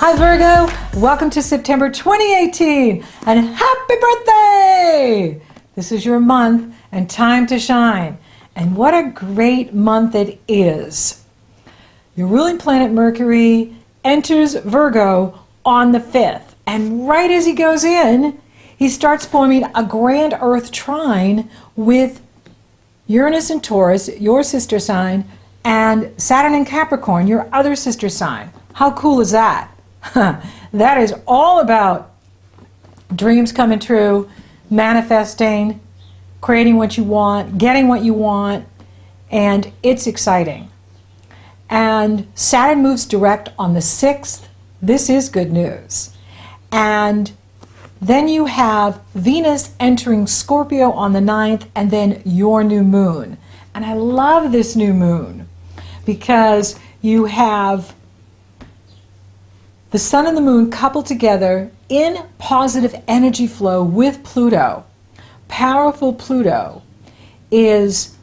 Hi Virgo, welcome to September 2018 and happy birthday! This is your month and time to shine. And what a great month it is. Your ruling planet Mercury enters Virgo on the 5th. And right as he goes in, he starts forming a grand Earth trine with Uranus and Taurus, your sister sign, and Saturn and Capricorn, your other sister sign. How cool is that? That is all about dreams coming true, manifesting, creating what you want, getting what you want, and it's exciting. And Saturn moves direct on the 6th. This is good news. And then you have Venus entering Scorpio on the 9th, and then your new moon. And I love this new moon because you have the sun and the moon coupled together in positive energy flow with Pluto. Powerful Pluto is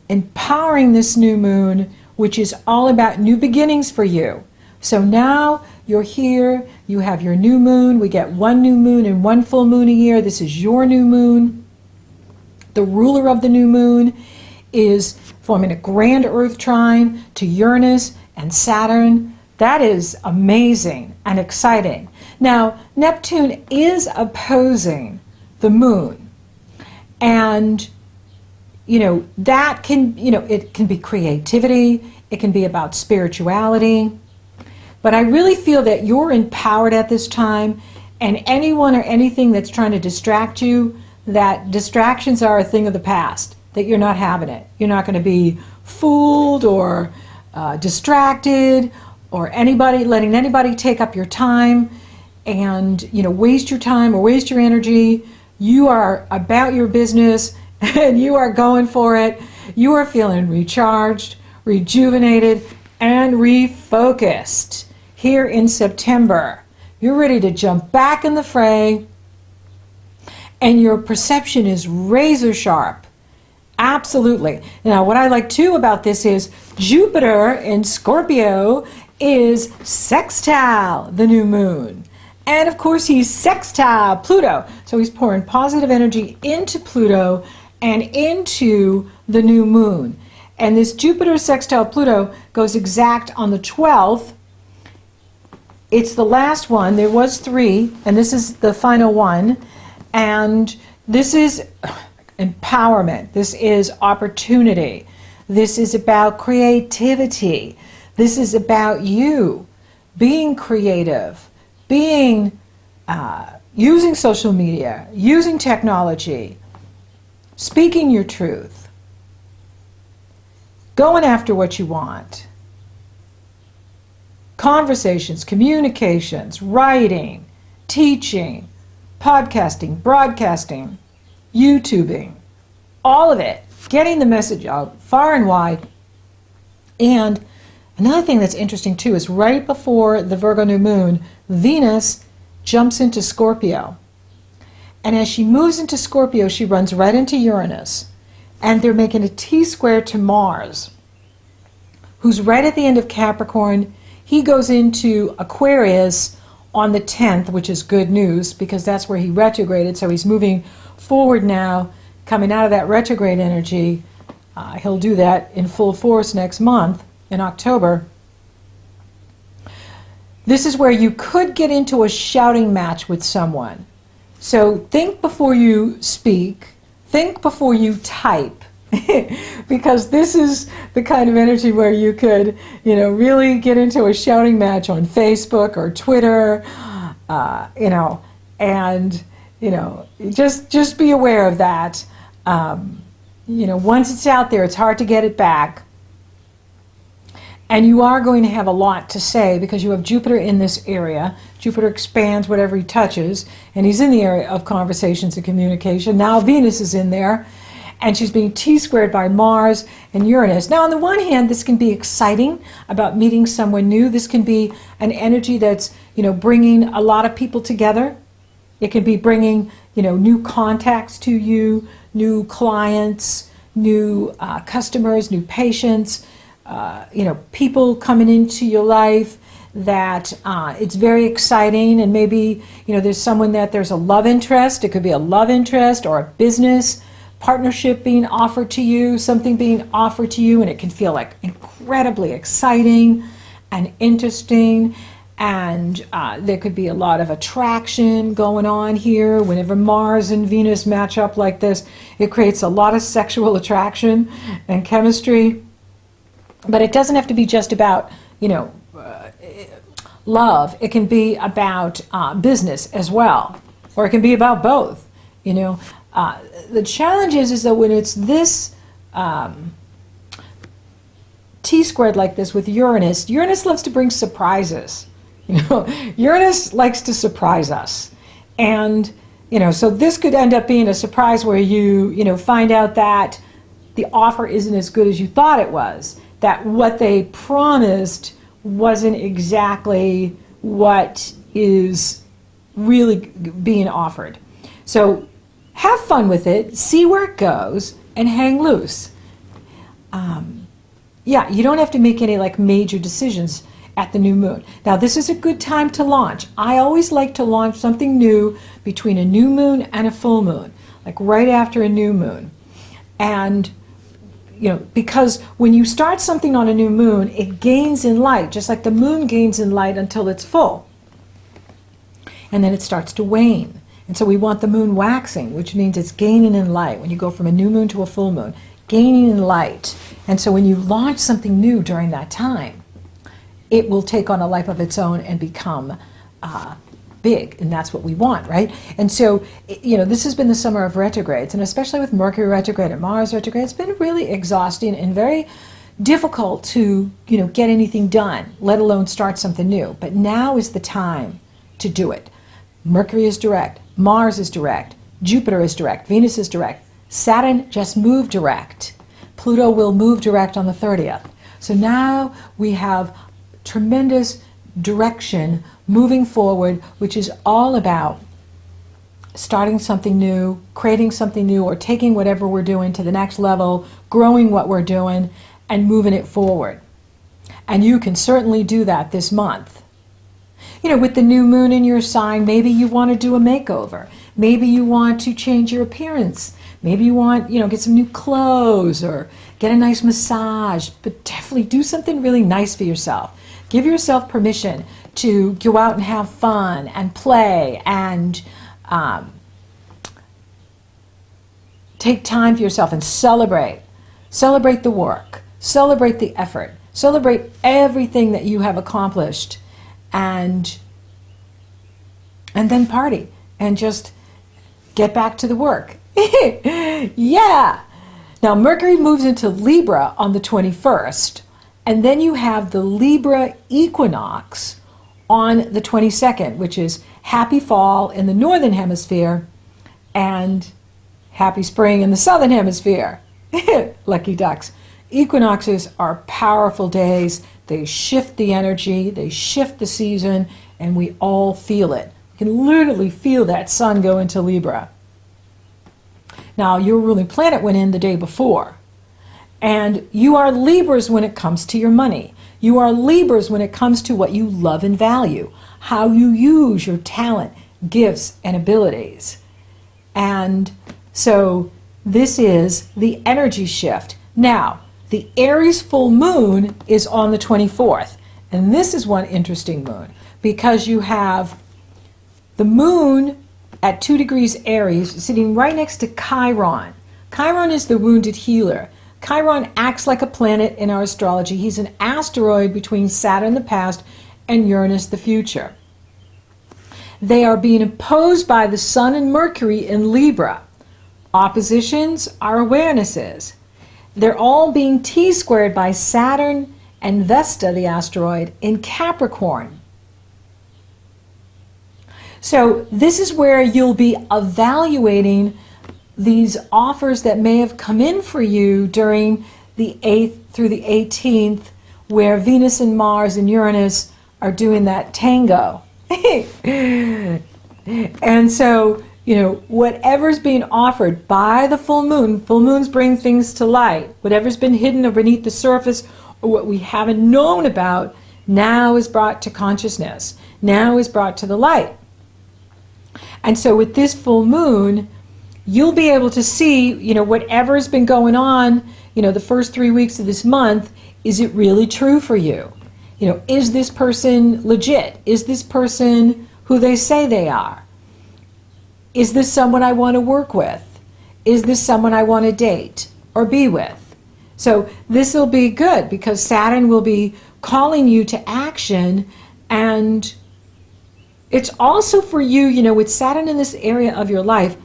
empowering this new moon, which is all about new beginnings for you. So now you're here, you have your new moon. We get one new moon and one full moon a year. This is your new moon. The ruler of the new moon is forming a grand Earth trine to Uranus and Saturn. That is amazing and exciting. Now, Neptune is opposing the moon. And, that can, it can be creativity. It can be about spirituality. But I really feel that you're empowered at this time, and anyone or anything that's trying to distract you, that distractions are a thing of the past, that you're not having it. You're not going to be fooled or distracted, or letting anybody take up your time and waste your time or waste your energy. You are about your business and you are going for it. You are feeling recharged, rejuvenated, and refocused here in September. You're ready to jump back in the fray, and your perception is razor sharp. Absolutely. Now, what I like too about this is Jupiter in Scorpio is sextile the new moon. And of course he's sextile Pluto. So he's pouring positive energy into Pluto and into the new moon. And this Jupiter sextile Pluto goes exact on the 12th. It's the last one. There was 3, and this is the final one. And this is empowerment. This is opportunity. This is about creativity. This is about you being creative, using social media, using technology, speaking your truth, going after what you want. Conversations, communications, writing, teaching, podcasting, broadcasting, YouTubing, all of it, getting the message out far and wide. And another thing that's interesting too is right before the Virgo new moon, Venus jumps into Scorpio. And as she moves into Scorpio, she runs right into Uranus. And they're making a T-square to Mars, who's right at the end of Capricorn. He goes into Aquarius on the 10th, which is good news because that's where he retrograded. So he's moving forward now, coming out of that retrograde energy. He'll do that in full force next month in October. This is where you could get into a shouting match with someone. So think before you speak, think before you type, because this is the kind of energy where you could, really get into a shouting match on Facebook or Twitter, and just be aware of that. Once it's out there, it's hard to get it back. And you are going to have a lot to say because you have Jupiter in this area. Jupiter expands whatever he touches, and he's in the area of conversations and communication. Now Venus is in there, and she's being T-squared by Mars and Uranus. Now, on the one hand, this can be exciting about meeting someone new. This can be an energy that's, bringing a lot of people together. It can be bringing, new contacts to you, new clients, new customers, new patients, people coming into your life that it's very exciting, and maybe, there's someone that there's a love interest. It could be a love interest or a business partnership being offered to you, something being offered to you, and it can feel like incredibly exciting and interesting. And there could be a lot of attraction going on here. Whenever Mars and Venus match up like this, it creates a lot of sexual attraction and chemistry. But it doesn't have to be just about, love. It can be about business as well, or it can be about both. The challenge is that when it's this T-squared like this with Uranus, Uranus loves to bring surprises. Uranus likes to surprise us. And, so this could end up being a surprise where you, find out that the offer isn't as good as you thought it was, that what they promised wasn't exactly what is really being offered. So have fun with it, see where it goes, and hang loose. You don't have to make any major decisions at the new moon. Now, this is a good time to launch. I always like to launch something new between a new moon and a full moon, like right after a new moon. And, because when you start something on a new moon, it gains in light, just like the moon gains in light until it's full. And then it starts to wane. And so we want the moon waxing, which means it's gaining in light when you go from a new moon to a full moon, gaining in light. And so when you launch something new during that time, it will take on a life of its own and become big, and that's what we want, right? And so, this has been the summer of retrogrades, and especially with Mercury retrograde and Mars retrograde, it's been really exhausting and very difficult to, get anything done, let alone start something new. But now is the time to do it. Mercury is direct, Mars is direct, Jupiter is direct, Venus is direct, Saturn just moved direct. Pluto will move direct on the 30th. So now we have tremendous direction moving forward, which is all about starting something new, creating something new, or taking whatever we're doing to the next level, growing what we're doing, and moving it forward. And you can certainly do that this month. With the new moon in your sign, maybe you want to do a makeover. Maybe you want to change your appearance. Maybe you want, get some new clothes or get a nice massage, but definitely do something really nice for yourself. Give yourself permission to go out and have fun and play and take time for yourself and celebrate. Celebrate the work. Celebrate the effort. Celebrate everything that you have accomplished, and then party and just get back to the work. Yeah! Now Mercury moves into Libra on the 21st. And then you have the Libra Equinox on the 22nd, which is happy fall in the northern hemisphere and happy spring in the southern hemisphere. Lucky ducks. Equinoxes are powerful days. They shift the energy, they shift the season, and we all feel it. You can literally feel that sun go into Libra. Now, your ruling planet went in the day before. And you are Libras when it comes to your money. You are Libras when it comes to what you love and value, how you use your talent, gifts, and abilities. And so this is the energy shift. Now, the Aries full moon is on the 24th. And this is one interesting moon because you have the moon at 2 degrees Aries sitting right next to Chiron. Chiron is the wounded healer. Chiron acts like a planet in our astrology. He's an asteroid between Saturn the past and Uranus the future. They are being opposed by the Sun and Mercury in Libra. Oppositions are awarenesses. They're all being T-squared by Saturn and Vesta, the asteroid, in Capricorn. So this is where you'll be evaluating these offers that may have come in for you during the 8th through the 18th, where Venus and Mars and Uranus are doing that tango. And so, whatever's being offered by the full moons bring things to light. Whatever's been hidden or beneath the surface or what we haven't known about now is brought to consciousness, now is brought to the light. And so with this full moon, you'll be able to see, whatever's been going on, the first 3 weeks of this month, is it really true for you? Is this person legit? Is this person who they say they are? Is this someone I want to work with? Is this someone I want to date or be with? So this will be good because Saturn will be calling you to action, and it's also for you, with Saturn in this area of your life,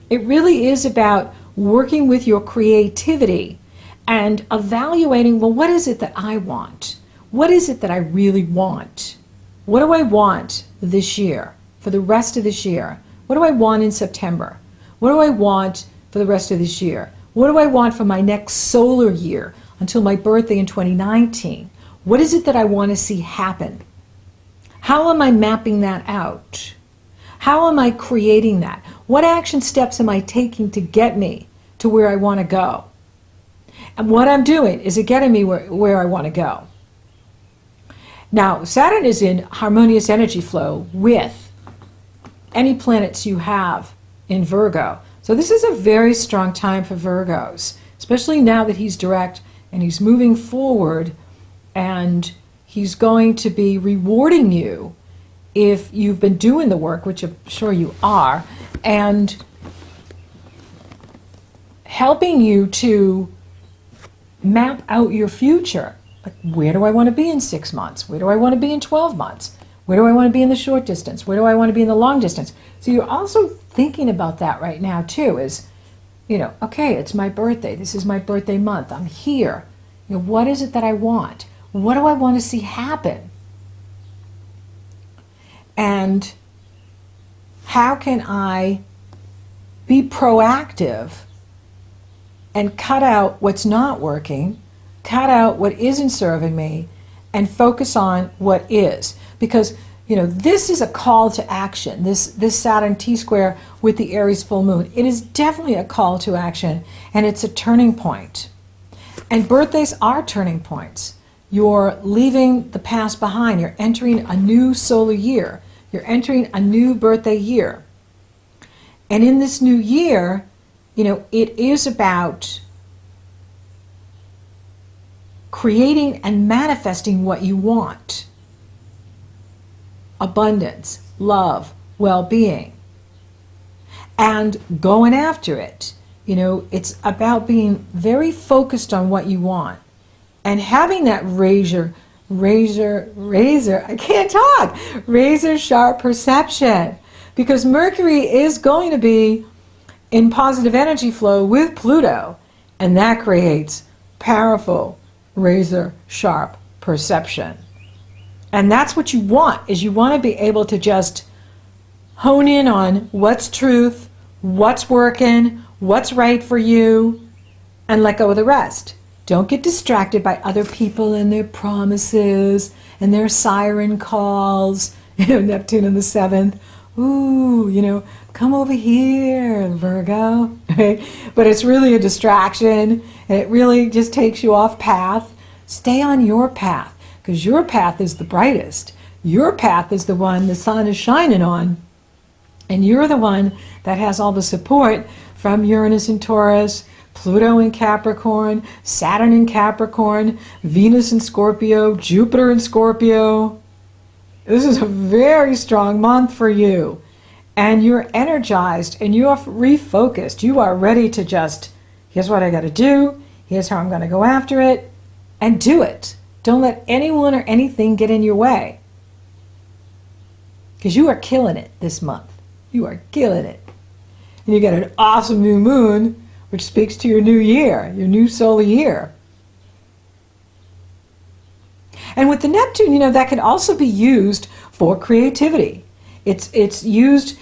it really is about working with your creativity and evaluating, well, what is it that I want? What is it that I really want? What do I want this year, for the rest of this year? What do I want in September? What do I want for the rest of this year? What do I want for my next solar year until my birthday in 2019? What is it that I want to see happen? How am I mapping that out? How am I creating that? What action steps am I taking to get me to where I want to go? And what I'm doing, is it getting me where I want to go? Now, Saturn is in harmonious energy flow with any planets you have in Virgo. So this is a very strong time for Virgos, especially now that he's direct and he's moving forward, and he's going to be rewarding you if you've been doing the work, which I'm sure you are, and helping you to map out your future. Like, where do I want to be in 6 months? Where do I want to be in 12 months? Where do I want to be in the short distance? Where do I want to be in the long distance? So you're also thinking about that right now too, is, okay, it's my birthday. This is my birthday month. I'm here. What is it that I want? What do I want to see happen? And how can I be proactive and cut out what's not working, cut out what isn't serving me, and focus on what is? Because, this is a call to action. This Saturn T-square with the Aries full moon, it is definitely a call to action, and it's a turning point. And birthdays are turning points. You're leaving the past behind. You're entering a new solar year. You're entering a new birthday year. And in this new year, it is about creating and manifesting what you want. Abundance, love, well-being, and going after it. It's about being very focused on what you want and having that razor sharp perception, because Mercury is going to be in positive energy flow with Pluto, and that creates powerful razor sharp perception. And that's what you want, is you want to be able to just hone in on what's truth, what's working, what's right for you, and let go of the rest. Don't get distracted by other people and their promises and their siren calls. Neptune in the 7th. Ooh, come over here, Virgo. Right? But it's really a distraction, and it really just takes you off path. Stay on your path, because your path is the brightest. Your path is the one the sun is shining on. And you're the one that has all the support from Uranus in Taurus, Pluto in Capricorn, Saturn in Capricorn, Venus in Scorpio, Jupiter in Scorpio. This is a very strong month for you. And you're energized and you're refocused. You are ready to just, here's what I got to do, here's how I'm going to go after it, and do it. Don't let anyone or anything get in your way. Because you are killing it this month. You are killing it. And you get an awesome new moon, which speaks to your new year, your new solar year. And with the Neptune, that can also be used for creativity. It's used,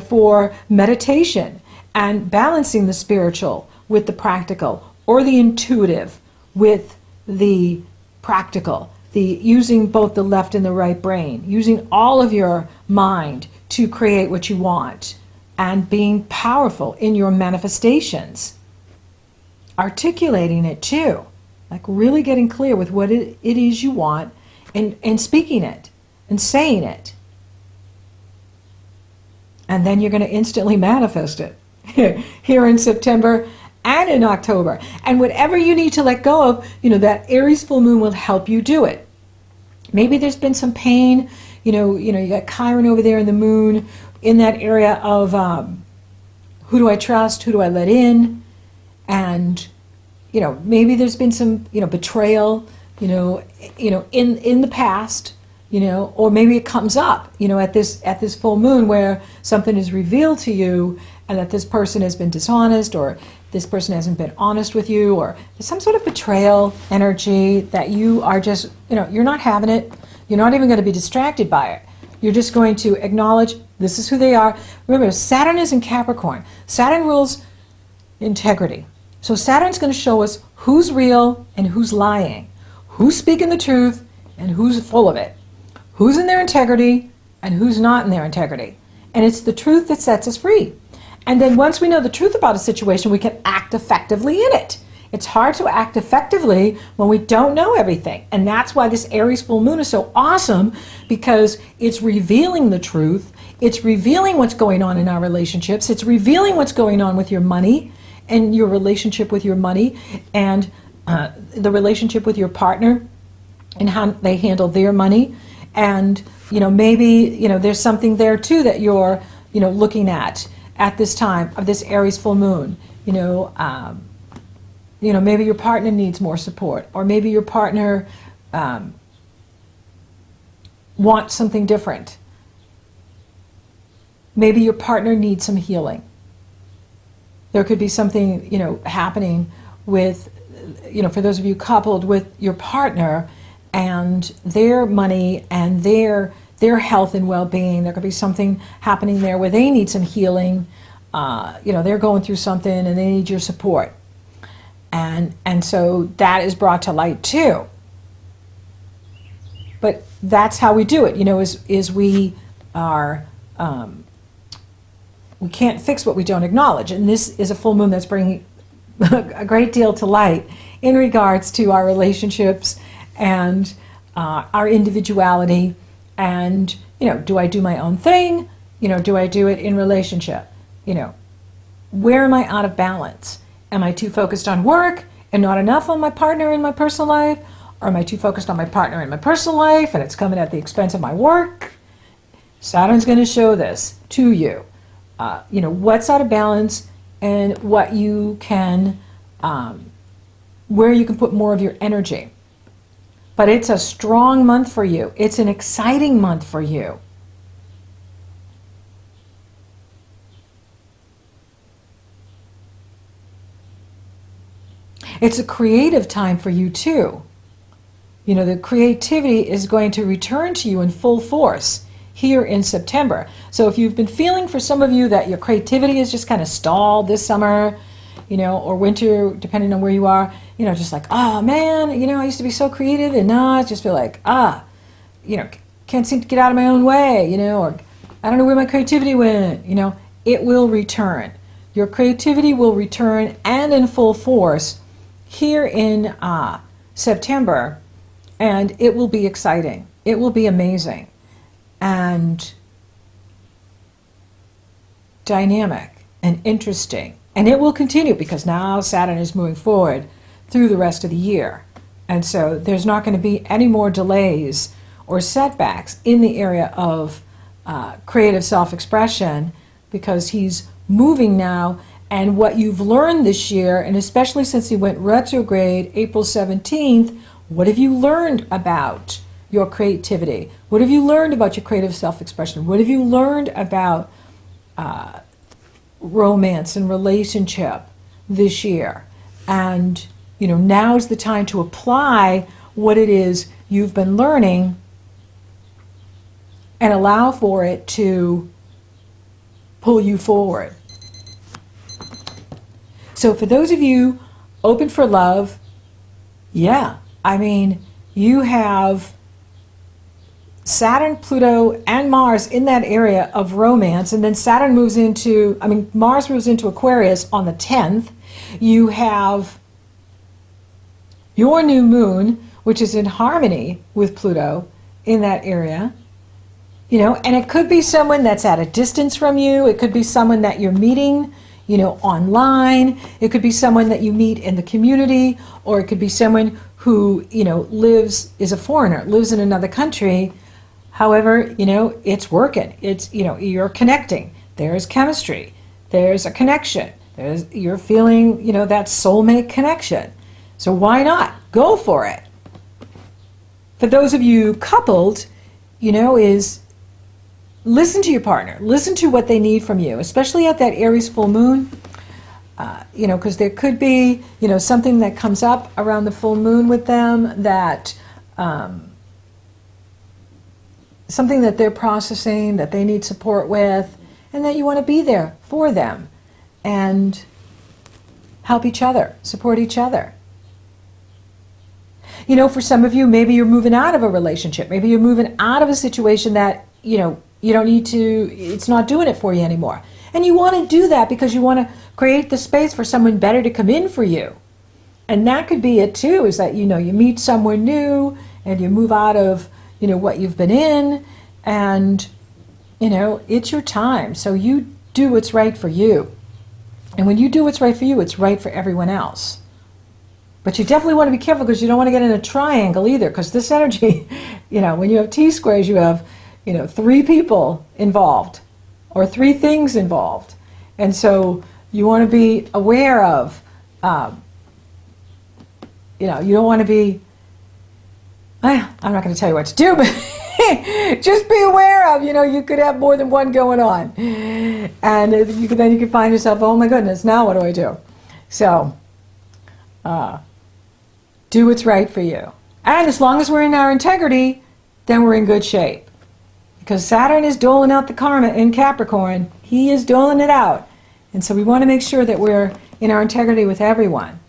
for meditation and balancing the spiritual with the practical, or the intuitive with the practical. Using both the left and the right brain, using all of your mind to create what you want, and being powerful in your manifestations. Articulating it too, like really getting clear with what it is you want and speaking it and saying it. And then you're going to instantly manifest it here in September and in October. And whatever you need to let go of, that Aries full moon will help you do it. Maybe there's been some pain, you got Chiron over there in the moon in that area of who do I trust, who do I let in? And, maybe there's been some, betrayal, in the past, or maybe it comes up, at this full moon where something is revealed to you and that this person has been dishonest, or this person hasn't been honest with you, or there's some sort of betrayal energy that you are just, you're not having it. You're not even going to be distracted by it. You're just going to acknowledge this is who they are. Remember, Saturn is in Capricorn. Saturn rules integrity. So Saturn's going to show us who's real and who's lying, who's speaking the truth and who's full of it, who's in their integrity and who's not in their integrity. And it's the truth that sets us free. And then once we know the truth about a situation, we can act effectively in it. It's hard to act effectively when we don't know everything. And that's why this Aries full moon is so awesome, because it's revealing the truth. It's revealing what's going on in our relationships. It's revealing what's going on with your money and your relationship with your money, and the relationship with your partner and how they handle their money. And, maybe, there's something there too that you're, looking at this time of this Aries full moon. Maybe your partner needs more support, or maybe your partner wants something different. Maybe your partner needs some healing. There could be something, happening with, for those of you coupled with your partner and their money and their health and well-being. There could be something happening there where they need some healing. They're going through something and they need your support. And so that is brought to light too. But that's how we do it, is we are, we can't fix what we don't acknowledge. And this is a full moon that's bringing a great deal to light in regards to our relationships and our individuality. And, do I do my own thing? Do I do it in relationship? Where am I out of balance? Am I too focused on work and not enough on my partner in my personal life? Or am I too focused on my partner in my personal life and it's coming at the expense of my work? Saturn's going to show this to you. What's out of balance and what you can, where you can put more of your energy. But it's a strong month for you. It's an exciting month for you. It's a creative time for you too. The creativity is going to return to you in full force here in September. So if you've been feeling, for some of you, that your creativity is just kind of stalled this summer, or winter, depending on where you are, just like, oh man, I used to be so creative and now I just feel like, can't seem to get out of my own way, or I don't know where my creativity went, it will return. Your creativity will return and in full force here in September, and it will be exciting. It will be amazing and dynamic and interesting. And it will continue because now Saturn is moving forward through the rest of the year. And so there's not going to be any more delays or setbacks in the area of creative self-expression, because he's moving now. And what you've learned this year, and especially since he went retrograde April 17th, what have you learned about your creativity? What have you learned about your creative self-expression? What have you learned about romance and relationship this year? And now's the time to apply what it is you've been learning and allow for it to pull you forward. So for those of you open for love, you have Saturn, Pluto, and Mars in that area of romance, and then Mars moves into Aquarius on the 10th. You have your new moon, which is in harmony with Pluto in that area. You know, and it could be someone that's at a distance from you. It could be someone that you're meeting, you know, online. It could be someone that you meet in the community, or it could be someone who, you know, is a foreigner, lives in another country. However, you know, it's working. It's, you know, you're connecting. There's chemistry. There's a connection. You're feeling, you know, that soulmate connection. So why not? Go for it. For those of you coupled, you know, is listen to your partner. Listen to what they need from you, especially at that Aries full moon. You know, because there could be, you know, something that comes up around the full moon with them that, something that they're processing, that they need support with, and that you want to be there for them and help each other, support each other. You know, for some of you, maybe you're moving out of a relationship. Maybe you're moving out of a situation that, you know, you don't need to, it's not doing it for you anymore. And you want to do that because you want to create the space for someone better to come in for you. And that could be it too, is that, you know, you meet someone new and you move out of, you know, what you've been in, and, you know, it's your time. So you do what's right for you. And when you do what's right for you, it's right for everyone else. But you definitely want to be careful because you don't want to get in a triangle either, because this energy, you know, when you have T-squares, you have, you know, 3 people involved or 3 things involved. And so you want to be aware of, you know, you don't want to be, I'm not going to tell you what to do, but just be aware of, you know, you could have more than one going on. And then you can find yourself, oh my goodness, now what do I do? So, do what's right for you. And as long as we're in our integrity, then we're in good shape. Because Saturn is doling out the karma in Capricorn. He is doling it out. And so we want to make sure that we're in our integrity with everyone.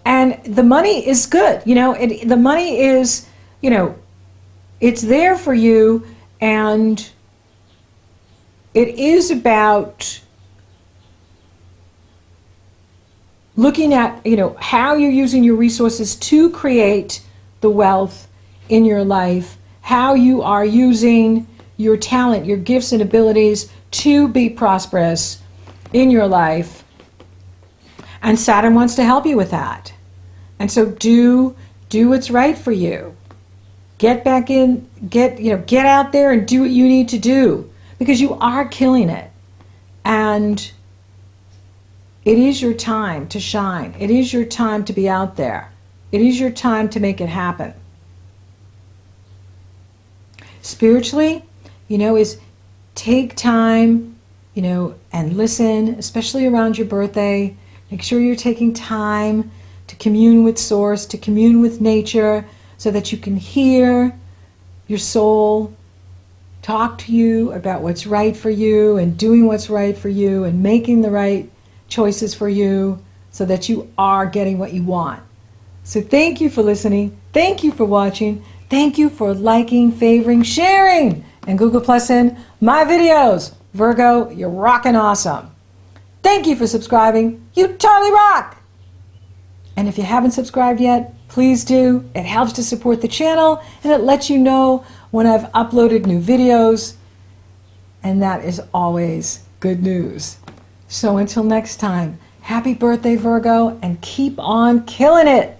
And the money is good. You know, the money is, you know, it's there for you, and it is about looking at, you know, how you're using your resources to create the wealth in your life, how you are using your talent, your gifts and abilities to be prosperous in your life. And Saturn wants to help you with that. And so do what's right for you. Get back in, get out there and do what you need to do, because you are killing it. And it is your time to shine. It is your time to be out there. It is your time to make it happen. Spiritually, you know, is take time, you know, and listen, especially around your birthday. Make sure you're taking time to commune with Source, to commune with nature, so that you can hear your soul talk to you about what's right for you, and doing what's right for you, and making the right choices for you, so that you are getting what you want. So thank you for listening. Thank you for watching. Thank you for liking, favoring, sharing, and Google Plussing my videos. Virgo, you're rockin' awesome. Thank you for subscribing. You totally rock. And if you haven't subscribed yet, please do. It helps to support the channel, and it lets you know when I've uploaded new videos. And that is always good news. So until next time, happy birthday, Virgo, and keep on killing it.